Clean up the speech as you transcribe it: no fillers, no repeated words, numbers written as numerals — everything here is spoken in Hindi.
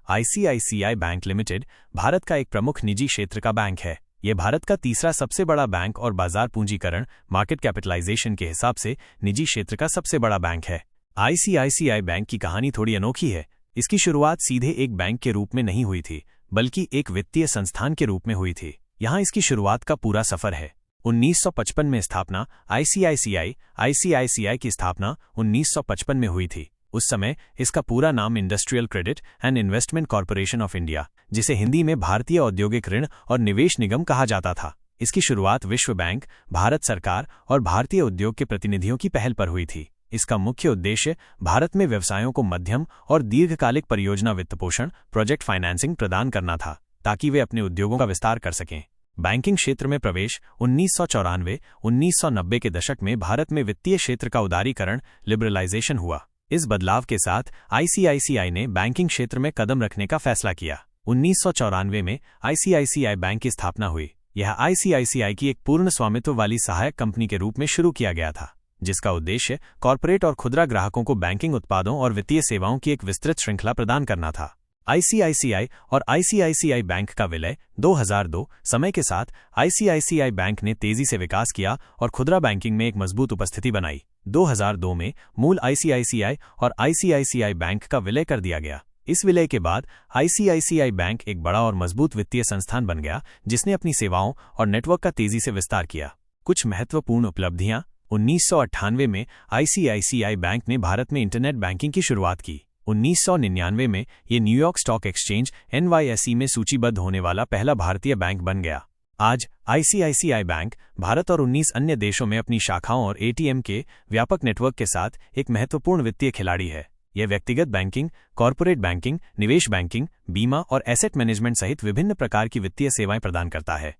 आईसीआईसीआई बैंक लिमिटेड भारत का एक प्रमुख निजी क्षेत्र का बैंक है। यह भारत का तीसरा सबसे बड़ा बैंक और बाजार पूंजीकरण मार्केट कैपिटलाइजेशन के हिसाब से निजी क्षेत्र का सबसे बड़ा बैंक है। आईसीआईसीआई बैंक की कहानी थोड़ी अनोखी है। इसकी शुरुआत सीधे एक बैंक के रूप में नहीं हुई थी, बल्कि एक वित्तीय संस्थान के रूप में हुई थी। यहाँ इसकी शुरुआत का पूरा सफर है। 1955 में स्थापना। आईसीआईसीआई की स्थापना 1955 में हुई थी। उस समय इसका पूरा नाम industrial credit and investment corporation of India, जिसे हिंदी में भारतीय औद्योगिक ऋण और निवेश निगम कहा जाता था। इसकी शुरुआत विश्व बैंक, भारत सरकार और भारतीय उद्योग के प्रतिनिधियों की पहल पर हुई थी। इसका मुख्य उद्देश्य भारत में व्यवसायों को मध्यम और दीर्घकालिक परियोजना वित्तपोषण प्रोजेक्ट फाइनेंसिंग प्रदान करना था, ताकि वे अपने उद्योगों का विस्तार कर सकें। बैंकिंग क्षेत्र में प्रवेश। 1994-1990 के दशक में भारत में वित्तीय क्षेत्र का उदारीकरण लिबरलाइजेशन हुआ। इस बदलाव के साथ आईसीआईसीआई ने बैंकिंग क्षेत्र में कदम रखने का फैसला किया। 1994 में आईसीआईसीआई बैंक की स्थापना हुई। यह आईसीआईसीआई की एक पूर्ण स्वामित्व वाली सहायक कंपनी के रूप में शुरू किया गया था, जिसका उद्देश्य कॉर्पोरेट और खुदरा ग्राहकों को बैंकिंग उत्पादों और वित्तीय सेवाओं की एक विस्तृत श्रृंखला प्रदान करना था। आईसीआईसीआई और आईसीआईसीआई बैंक का विलय 2002। समय के साथ आईसीआईसीआई बैंक ने तेजी से विकास किया और खुदरा बैंकिंग में एक मजबूत उपस्थिति बनाई। 2002 में मूल आईसीआईसीआई और आईसीआईसीआई बैंक का विलय कर दिया गया। इस विलय के बाद आईसीआईसीआई बैंक एक बड़ा और मजबूत वित्तीय संस्थान बन गया, जिसने अपनी सेवाओं और नेटवर्क का तेजी से विस्तार किया। कुछ महत्वपूर्ण उपलब्धियां। 1998 में आईसीआईसीआई बैंक ने भारत में इंटरनेट बैंकिंग की शुरुआत की। 1999 में ये न्यूयॉर्क स्टॉक एक्सचेंज NYSE में सूचीबद्ध होने वाला पहला भारतीय बैंक बन गया। आज आईसीआईसीआई बैंक भारत और 19 अन्य देशों में अपनी शाखाओं और ATM के व्यापक नेटवर्क के साथ एक महत्वपूर्ण वित्तीय खिलाड़ी है। यह व्यक्तिगत बैंकिंग, कॉर्पोरेट बैंकिंग, निवेश बैंकिंग, बीमा और एसेट मैनेजमेंट सहित विभिन्न प्रकार की वित्तीय सेवाएं प्रदान करता है।